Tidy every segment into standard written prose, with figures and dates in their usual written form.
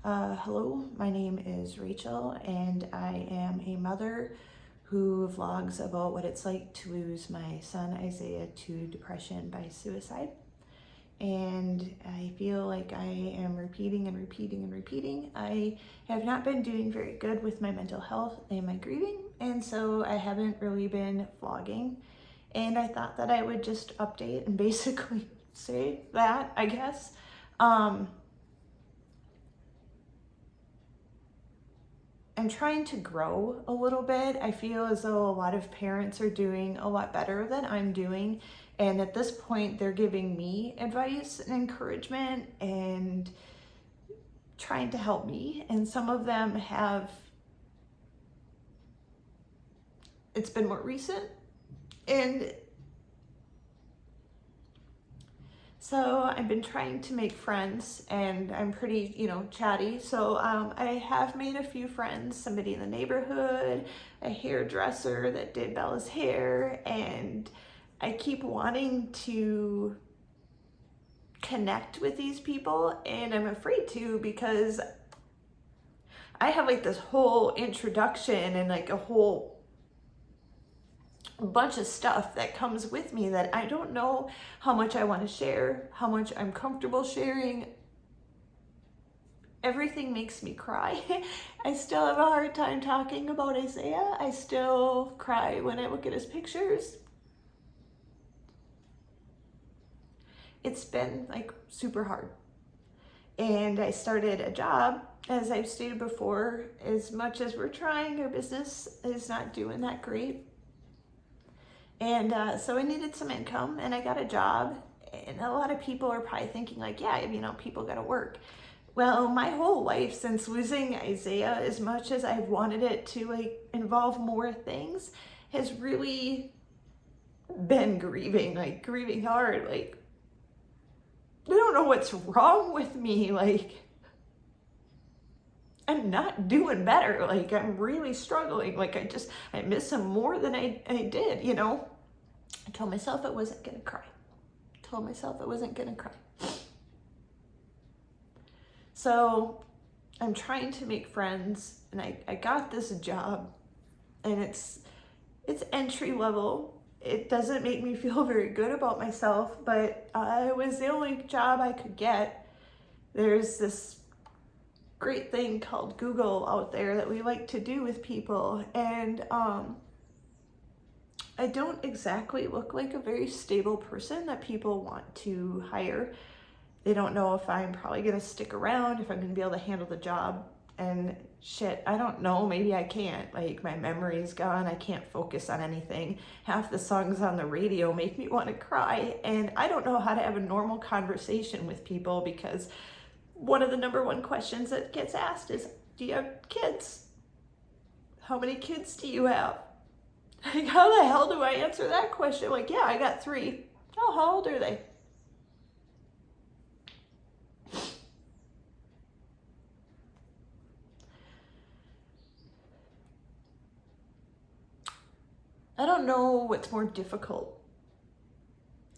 Hello, my name is Rachel, and I am a mother who vlogs about what it's like to lose my son Isaiah to depression by suicide. And I feel like I am repeating and repeating and repeating. I have not been doing very good with my mental health and my grieving, and so I haven't really been vlogging. And I thought that I would just update and basically say that, I guess. I'm trying to grow a little bit. I feel as though a lot of parents are doing a lot better than I'm doing. And at this point, they're giving me advice and encouragement and trying to help me. And some of them have, it's been more recent. And so I've been trying to make friends, and I'm pretty, chatty. So I have made a few friends, somebody in the neighborhood, a hairdresser that did Bella's hair, and I keep wanting to connect with these people, and I'm afraid to because I have like this whole introduction and like a whole bunch of stuff that comes with me that I don't know how much I want to share, how much I'm comfortable sharing. Everything makes me cry. I still have a hard time talking about Isaiah. I still cry when I look at his pictures. It's been like super hard. And I started a job, as I've stated before. As much as we're trying, our business is not doing that great. And so I needed some income, and I got a job. And a lot of people are probably thinking like, yeah, people gotta work. Well, my whole life since losing Isaiah, as much as I've wanted it to like involve more things, has really been grieving hard. Like, I don't know what's wrong with me. Like, I'm not doing better. Like, I'm really struggling. Like, I miss him more than I did, I told myself I wasn't gonna cry. So I'm trying to make friends, and I got this job, and it's entry level. It doesn't make me feel very good about myself, but it was the only job I could get. There's this great thing called Google out there that we like to do with people, and I don't exactly look like a very stable person that people want to hire. They don't know if I'm probably gonna stick around, if I'm gonna be able to handle the job, and shit, I don't know, maybe I can't. Like, my memory's gone, I can't focus on anything. Half the songs on the radio make me want to cry, and I don't know how to have a normal conversation with people because one of the number one questions that gets asked is, do you have kids? How many kids do you have? Like, how the hell do I answer that question? Like, yeah, I got 3. Oh, how old are they? I don't know what's more difficult,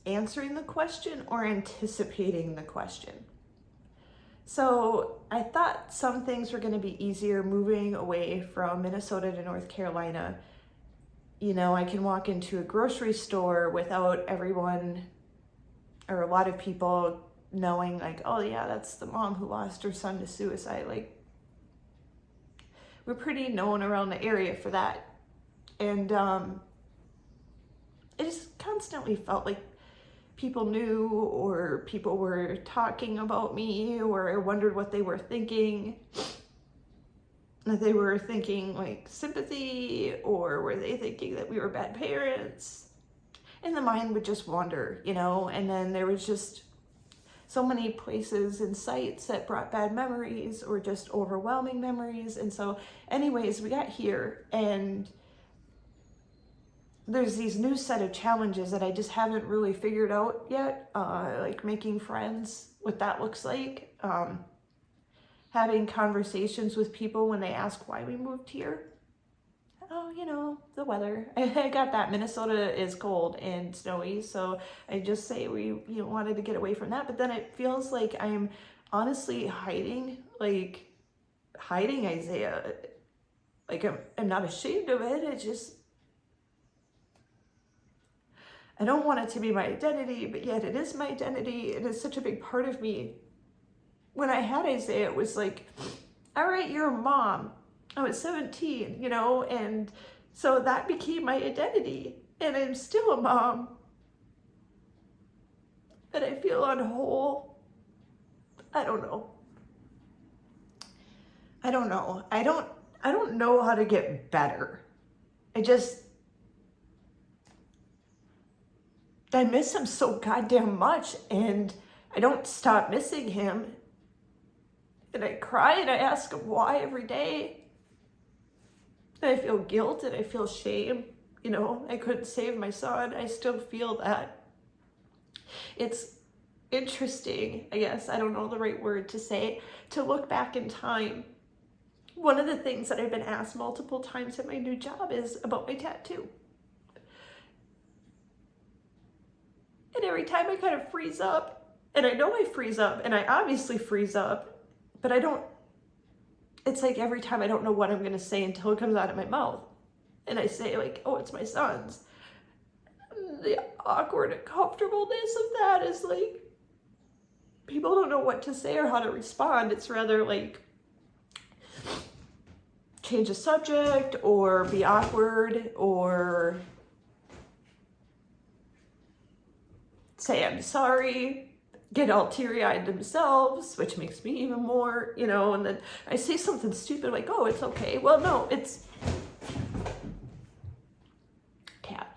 answering the question or anticipating the question. So I thought some things were going to be easier moving away from Minnesota to North Carolina. I can walk into a grocery store without everyone or a lot of people knowing like, oh yeah, that's the mom who lost her son to suicide. Like, we're pretty known around the area for that. And I just constantly felt like people knew, or people were talking about me, or I wondered what they were thinking. That they were thinking like sympathy, or were they thinking that we were bad parents? And the mind would just wander, and then there was just so many places and sites that brought bad memories or just overwhelming memories. And so anyways, we got here, and there's these new set of challenges that I just haven't really figured out yet, like making friends, what that looks like, having conversations with people when they ask why we moved here. Oh, the weather. I got that. Minnesota is cold and snowy, so I just say we wanted to get away from that. But then it feels like I'm honestly hiding, like hiding Isaiah. Like, I'm not ashamed of it. I don't want it to be my identity, but yet it is my identity. And it's such a big part of me. When I had Isaiah, it was like, all right, you're a mom. I was 17, you know, and so that became my identity. And I'm still a mom. And I feel on whole, I don't know. I don't know how to get better. I miss him so goddamn much, and I don't stop missing him. And I cry and I ask him why every day. And I feel guilt and I feel shame. You know, I couldn't save my son. I still feel that. It's interesting, I guess, I don't know the right word to say, to look back in time. One of the things that I've been asked multiple times at my new job is about my tattoo. And every time I kind of freeze up, and I know I freeze up, and I obviously freeze up, but it's like every time I don't know what I'm going to say until it comes out of my mouth. And I say like, oh, it's my son's. The awkward uncomfortableness of that is like, people don't know what to say or how to respond. It's rather like change the subject or be awkward or say I'm sorry, get all teary-eyed themselves, which makes me even more, you know, and then I say something stupid like, oh, it's okay. Well, no, it's cat.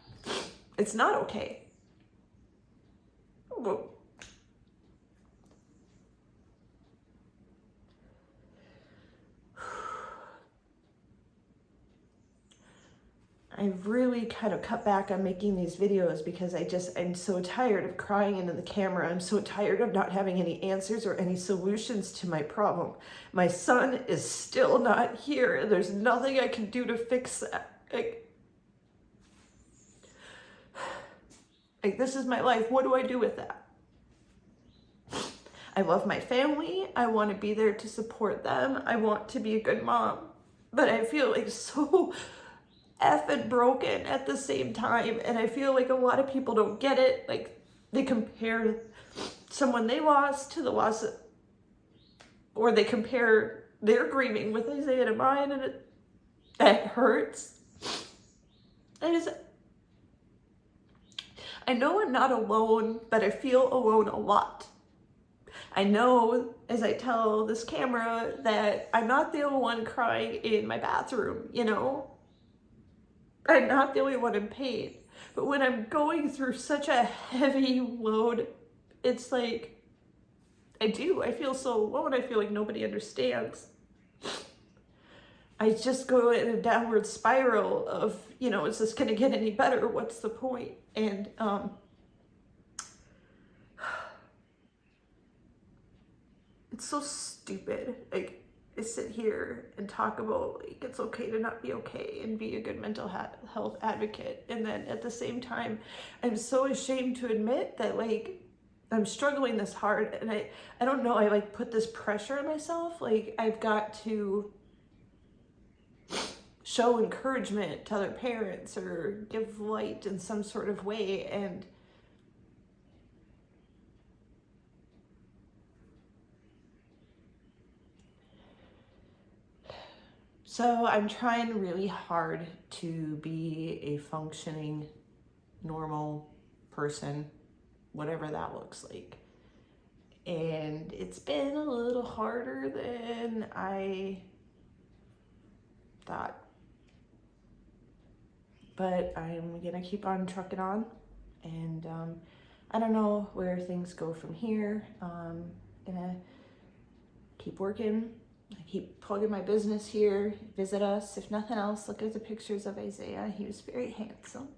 It's not okay. Well, I've really kind of cut back on making these videos because I'm so tired of crying into the camera. I'm so tired of not having any answers or any solutions to my problem. My son is still not here. There's nothing I can do to fix that. Like, this is my life. What do I do with that? I love my family. I want to be there to support them. I want to be a good mom. But I feel like so effing broken at the same time, and I feel like a lot of people don't get it. Like, they compare someone they lost to the loss or they compare their grieving with Isaiah to mine, and it hurts. I know I'm not alone, but I feel alone a lot. I know, as I tell this camera, that I'm not the only one crying in my bathroom, you know? I'm not the only one in pain. But when I'm going through such a heavy load, it's like, I feel so alone. I feel like nobody understands. I just go in a downward spiral of, you know, is this going to get any better? What's the point? And it's so stupid. Like, I sit here and talk about like it's okay to not be okay and be a good mental health advocate, and then at the same time I'm so ashamed to admit that like I'm struggling this hard, and I don't know, I like put this pressure on myself, like I've got to show encouragement to other parents or give light in some sort of way. And so I'm trying really hard to be a functioning, normal person, whatever that looks like. And it's been a little harder than I thought. But I'm gonna keep on trucking on. And I don't know where things go from here. Gonna keep working. I keep plugging my business here. Visit us. If nothing else, look at the pictures of Isaiah. He was very handsome.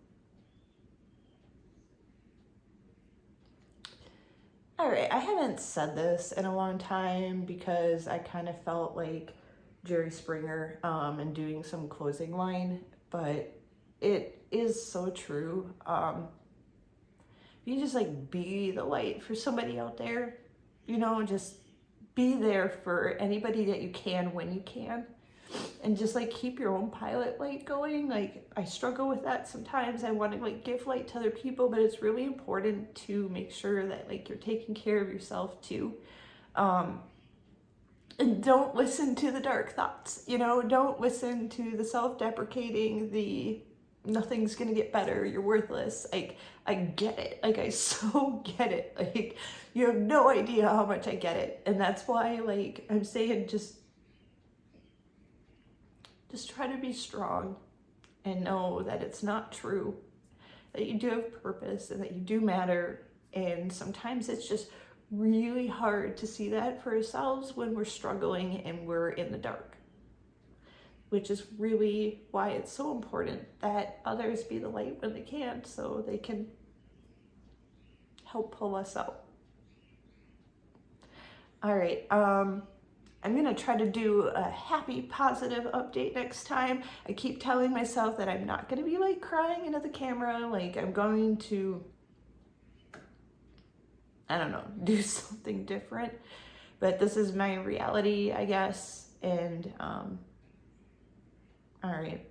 All right, I haven't said this in a long time because I kind of felt like Jerry Springer and doing some closing line, but it is so true. If you just like be the light for somebody out there, you know, just be there for anybody that you can when you can. And just like keep your own pilot light going. Like I struggle with that sometimes. I want to like give light to other people, but it's really important to make sure that like you're taking care of yourself too. And don't listen to the dark thoughts, you know, don't listen to the self-deprecating, the nothing's gonna get better, you're worthless. Like I get it, like I so get it. Like you have no idea how much I get it. And that's why like I'm saying just try to be strong and know that it's not true, that you do have purpose and that you do matter. And sometimes it's just really hard to see that for ourselves when we're struggling and we're in the dark, which is really why it's so important that others be the light when they can't, so they can help pull us out. All right, I'm gonna try to do a happy, positive update next time. I keep telling myself that I'm not gonna be like crying into the camera, like I'm going to, I don't know, do something different. But this is my reality, I guess. And all right.